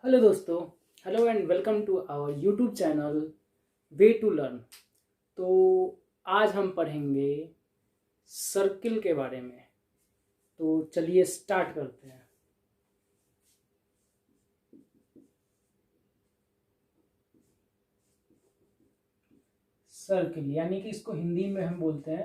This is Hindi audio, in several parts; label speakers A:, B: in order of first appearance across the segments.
A: हेलो दोस्तों, hello and welcome to our YouTube channel way to learn. तो आज हम पढ़ेंगे सर्किल के बारे में। तो चलिए स्टार्ट करते हैं। सर्किल यानी कि इसको हिंदी में हम बोलते हैं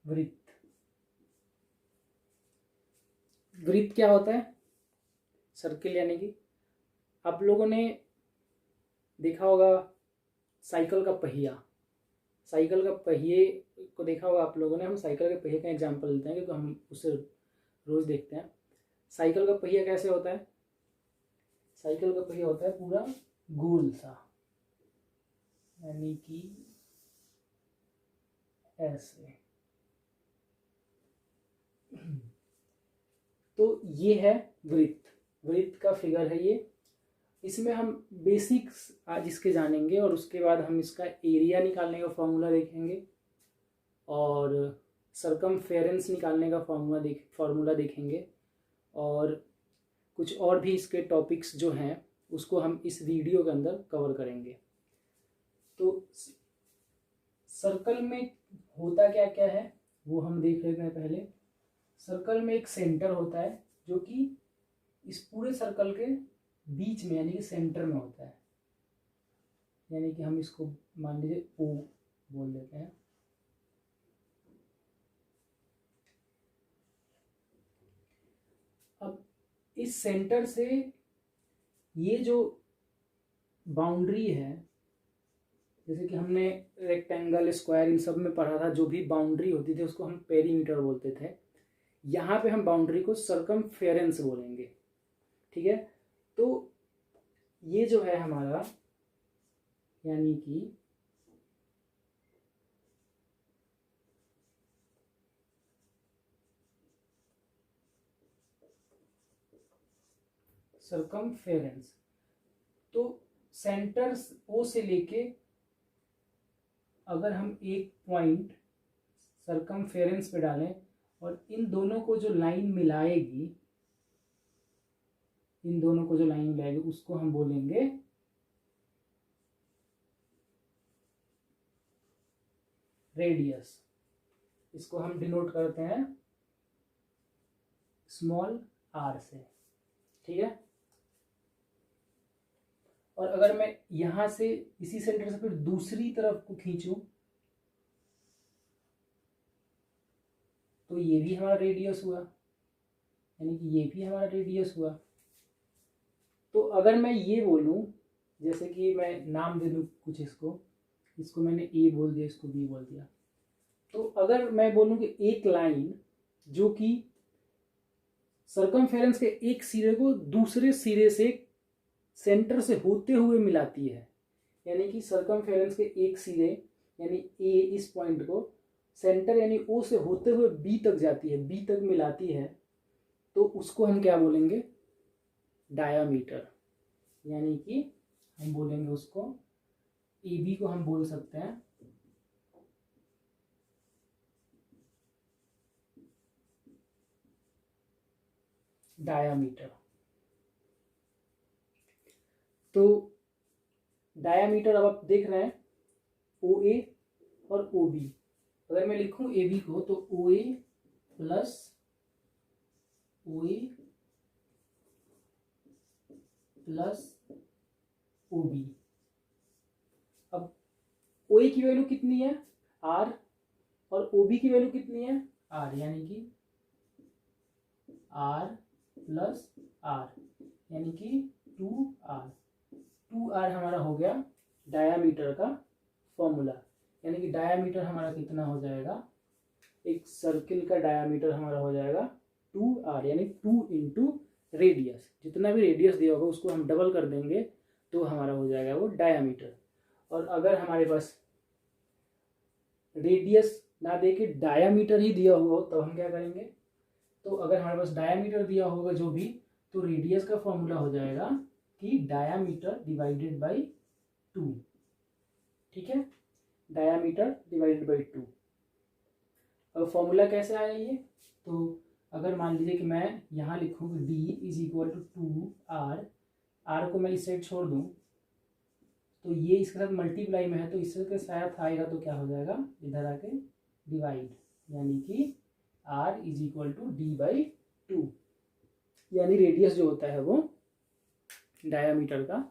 A: वृत्त। वृत्त क्या होता है? सर्किल यानी कि आप लोगों ने देखा होगा साइकिल का पहिया। साइकिल का पहिए को देखा होगा आप लोगों ने। हम साइकिल के पहिए का एग्जांपल लेते हैं क्योंकि हम उसे रोज देखते हैं। साइकिल का पहिया कैसे होता है? साइकिल का पहिया होता है पूरा गोल सा, यानी कि ऐसे। तो ये है वृत्त। वृत्त का फिगर है ये। इसमें हम बेसिक्स आज इसके जानेंगे और उसके बाद हम इसका एरिया निकालने का फॉर्मूला देखेंगे और सरकमफेरेंस निकालने का फॉर्मूला देखेंगे और कुछ और भी इसके टॉपिक्स जो हैं उसको हम इस वीडियो के अंदर कवर करेंगे। तो सर्कल में होता क्या क्या है वो हम देख लेते हैं पहले। सर्कल में एक सेंटर होता है जो कि इस पूरे सर्कल के बीच में यानी कि सेंटर में होता है। यानी कि हम इसको मान लीजिए ओ बोल देते हैं। अब इस सेंटर से ये जो बाउंड्री है, जैसे कि हमने रेक्टेंगल, स्क्वायर इन सब में पढ़ा था, जो भी बाउंड्री होती थी उसको हम पेरीमीटर बोलते थे। यहाँ पे हम बाउंड्री को सरकमफेरेंस बोलेंगे। ठीक है। तो ये जो है हमारा, यानी कि सरकमफेरेंस, तो सेंटर ओ से लेके अगर हम एक पॉइंट सरकमफेरेंस पे डालें और इन दोनों को जो लाइन मिलाएगी, उसको हम बोलेंगे रेडियस। इसको हम डिनोट करते हैं स्मॉल आर से। ठीक है। और अगर मैं यहां से इसी सेंटर से फिर दूसरी तरफ को खींचूं तो ये भी हमारा रेडियस हुआ, यानी कि ये भी हमारा रेडियस हुआ। तो अगर मैं ये बोलूं, जैसे कि मैं नाम दे दूं कुछ, इसको मैंने ए बोल दिया, इसको बी बोल दिया। तो अगर मैं बोलूं कि एक लाइन जो कि सरकमफेरेंस के एक सिरे को दूसरे सिरे से सेंटर से होते हुए मिलाती है, यानी कि सरकमफेरेंस के एक सिरे यानी ए इस पॉइंट को सेंटर यानी ओ से होते हुए बी तक जाती है, बी तक मिलाती है, तो उसको हम क्या बोलेंगे? डायामीटर। यानी कि हम बोलेंगे उसको, ए बी को हम बोल सकते हैं डायामीटर। तो डायामीटर अब आप देख रहे हैं ओ ए और ओ बी। अगर मैं लिखूं ए बी को तो ओ ए प्लस ओ ए प्लस ओ बी। अब ओ ए की वैल्यू कितनी है? आर, और ओ बी की वैल्यू कितनी है? आर, यानी कि आर प्लस आर, यानी कि 2r। 2r हमारा हो गया डायामीटर का फॉर्मूला। यानी कि डायामीटर हमारा कितना हो जाएगा? एक सर्किल का डायामीटर हमारा हो जाएगा 2r, यानी 2 इंटू रेडियस। जितना भी रेडियस दिया होगा उसको हम डबल कर देंगे तो हमारा हो जाएगा वो डायामीटर। और अगर हमारे पास रेडियस ना दे के डायामीटर ही दिया हुआ हो तो हम क्या करेंगे? तो अगर हमारे पास डायामीटर दिया होगा जो भी, तो रेडियस का फॉर्मूला हो जाएगा कि डायामीटर डिवाइडेड बाई 2। ठीक है, डायामीटर डिवाइडेड बाई 2। अब फॉर्मूला कैसे आया ये, तो अगर मान लीजिए कि मैं यहाँ लिखूँ कि D is equal to 2r, R को मैं इस साइड छोड़ दूँ तो ये इसके साथ मल्टीप्लाई में है तो इसके साथ आएगा तो क्या हो जाएगा, इधर आके डिवाइड, यानी कि r is equal to d/2, यानी रेडियस जो होता है वो डायामीटर का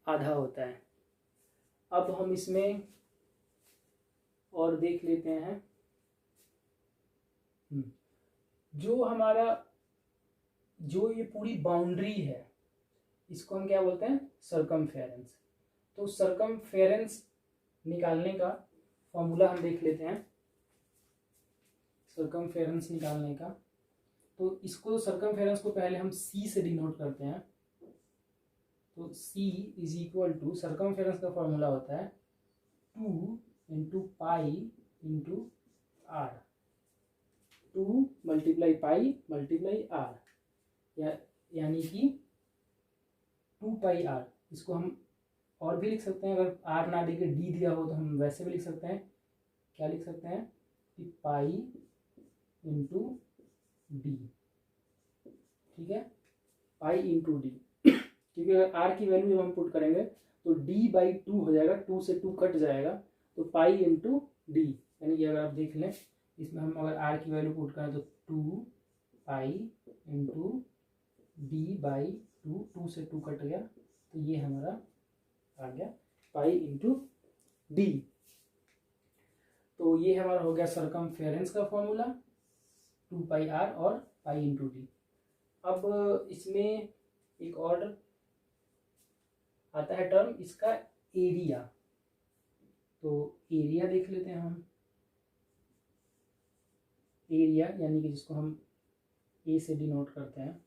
A: आधा होता है। अब हम इसमें और देख लेते हैं, जो हमारा जो ये पूरी बाउंड्री है इसको हम क्या बोलते हैं, सरकमफेरेंस। तो सरकमफेरेंस निकालने का फॉर्मूला हम देख लेते हैं। सरकमफेरेंस निकालने का, तो इसको सरकमफेरेंस को पहले हम c से डिनोट करते हैं। तो c is equal to, circumference का फॉर्मूला होता है 2 into pi into R, 2 multiply pi multiply R, यानी कि 2 पाई आर। इसको हम और भी लिख सकते हैं, अगर आर ना दे के डी दिया हो तो हम वैसे भी लिख सकते हैं। क्या लिख सकते हैं कि पाई इंटू डी, ठीक है, पाई इंटू डी, क्योंकि अगर आर की वैल्यू जब हम पुट करेंगे तो d/2 हो जाएगा, 2 से 2 कट जाएगा, तो पाई इंटू डी, यानी कि अगर आप देख लें इसमें हम अगर आर की वैल्यू पुट करें तो 2 पाई इंटू d/2, 2 से 2 कट गया तो ये हमारा आ गया पाई इंटू डी। तो ये हमारा हो गया सरकमफेरेंस का फॉर्मूला, 2 पाई आर और पाई इंटू डी। अब इसमें एक और आता है टर्म, इसका एरिया। तो एरिया देख लेते हैं हम, एरिया यानी कि जिसको हम ए से डिनोट करते हैं।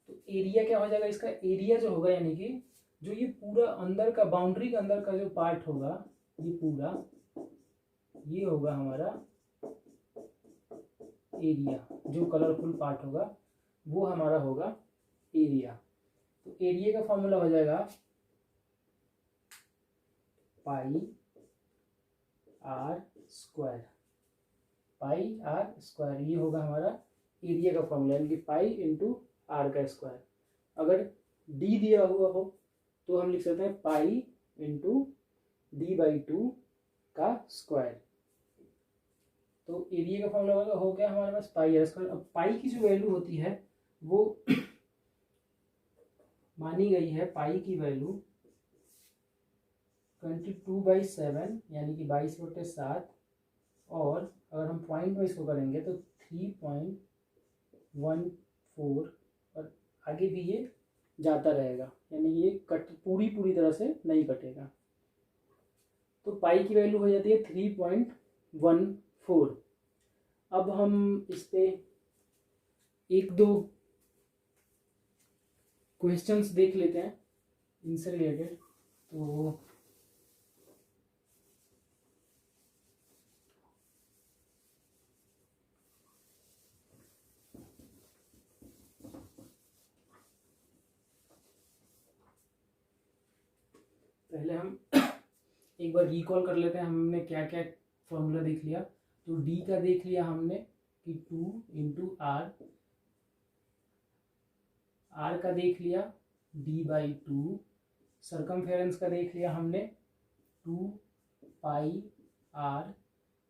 A: तो एरिया क्या हो जाएगा, इसका एरिया जो होगा, यानी कि जो ये पूरा अंदर का बाउंड्री के अंदर का जो पार्ट होगा, ये पूरा ये होगा हमारा एरिया, जो कलरफुल पार्ट होगा वो हमारा होगा एरिया। तो एरिया का फॉर्मूला हो जाएगा pi are square, pi are square, ये होगा हमारा एरिया का फॉर्मूला, यानी कि पाई इंटू आर का स्क्वायर। अगर डी दिया हुआ हो तो हम लिख सकते हैं पाई इंटू d/2 का स्क्वायर। तो एरिया का फॉर्मूला हो गया हमारे पास पाई आर स्क्वायर। अब पाई की जो वैल्यू होती है वो मानी गई है, पाई की वैल्यू 22/7, यानी कि 22/7, और अगर हम पॉइंट वाइज को करेंगे तो 3.14, और आगे भी ये जाता रहेगा, यानी ये पूरी तरह से नहीं कटेगा। तो पाई की वैल्यू हो जाती है 3.14। अब हम इस पे एक दो क्वेश्चंस देख लेते हैं इनसे रिलेटेड। तो पहले हम एक बार रिकॉल कर लेते हैं, हमने क्या क्या फॉर्मूला देख लिया। तो डी का देख लिया हमने कि 2 इंटू आर, आर का देख लिया d/2, सरकमफेरेंस का देख लिया हमने 2 पाई आर,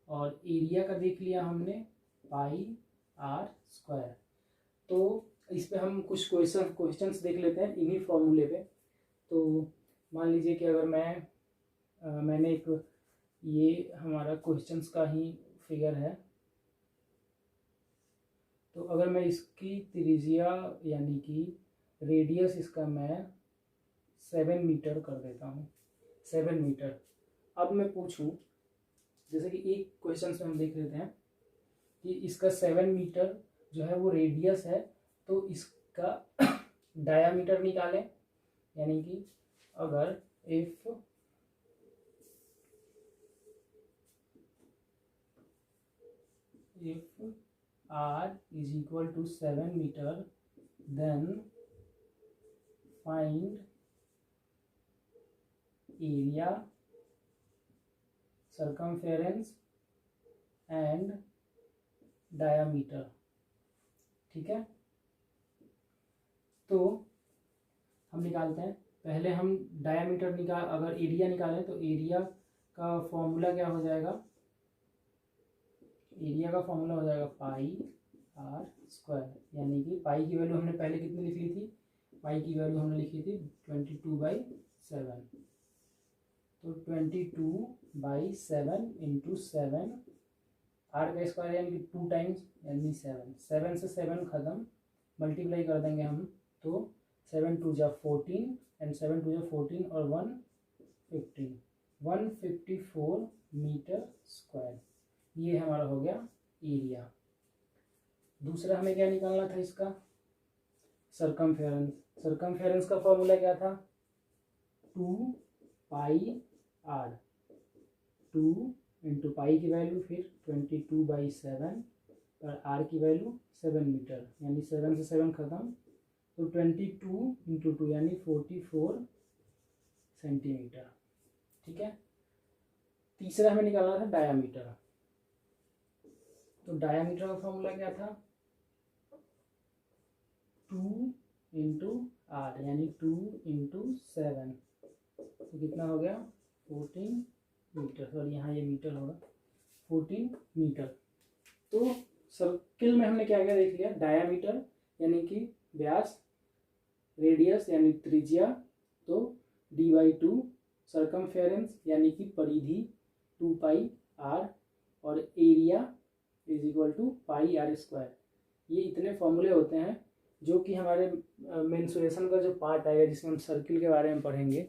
A: और एरिया का देख लिया हमने पाई आर स्क्वायर। तो इस पे हम कुछ क्वेश्चंस देख लेते हैं इन्हीं फॉर्मूले पे। तो मान लीजिए कि अगर मैंने एक, ये हमारा क्वेश्चंस का ही फिगर है, तो अगर मैं इसकी त्रिज्या यानी कि रेडियस इसका मैं 7 मीटर कर देता हूँ, 7 मीटर। अब मैं पूछूं, जैसे कि एक क्वेश्चन में हम देख लेते हैं कि इसका 7 मीटर जो है वो रेडियस है, तो इसका डायामीटर निकालें, यानी कि अगर if r is equal to 7 meter, then find area, circumference and diameter. ठीक है, तो हम निकालते हैं। पहले हम डायामीटर अगर एरिया निकालें तो एरिया का फॉर्मूला क्या हो जाएगा, एरिया का फॉर्मूला हो जाएगा पाई आर स्क्वायर, यानी कि पाई की वैल्यू हमने पहले कितनी लिख ली थी, पाई की वैल्यू हमने लिखी थी 22/7, तो 22/7 इंटू 7, आर का स्क्वायर यानी कि 2 टाइम्स यानी 7, 7 से 7 खत्म, मल्टीप्लाई कर देंगे हम, तो 7 2 जा 14 एंड 7 2 जा 14 और 154 मीटर स्क्वायर, ये हमारा हो गया एरिया। दूसरा हमें क्या निकालना था इसका, सरकमफेरेंस। सरकमफेरेंस का फॉर्मूला क्या था, 2 पाई आर, 2 इंटू पाई की वैल्यू फिर 22/7 पर आर की वैल्यू 7 मीटर, यानी 7 से 7 खत्म, तो 22 इंटू 2 यानी 44 सेंटीमीटर। ठीक है, तीसरा हमें निकालना था डायामीटर। तो डायामीटर का फॉर्मूला क्या था, 2 इंटू आर यानी 2 इंटू 7, तो कितना हो गया 14 मीटर, सॉरी यहाँ ये मीटर होगा, 14 मीटर। तो सर्किल में हमने क्या क्या देख लिया, डायामीटर यानी कि व्यास, रेडियस यानी त्रिज्या, तो d/2, सरकमफेरेंस यानी कि परिधि 2 पाई आर, और area is equal to pi are square. ये इतने फॉर्मूले होते हैं जो कि हमारे मेंसुरेशन का जो पार्ट आएगा जिसमें हम सर्किल के बारे में पढ़ेंगे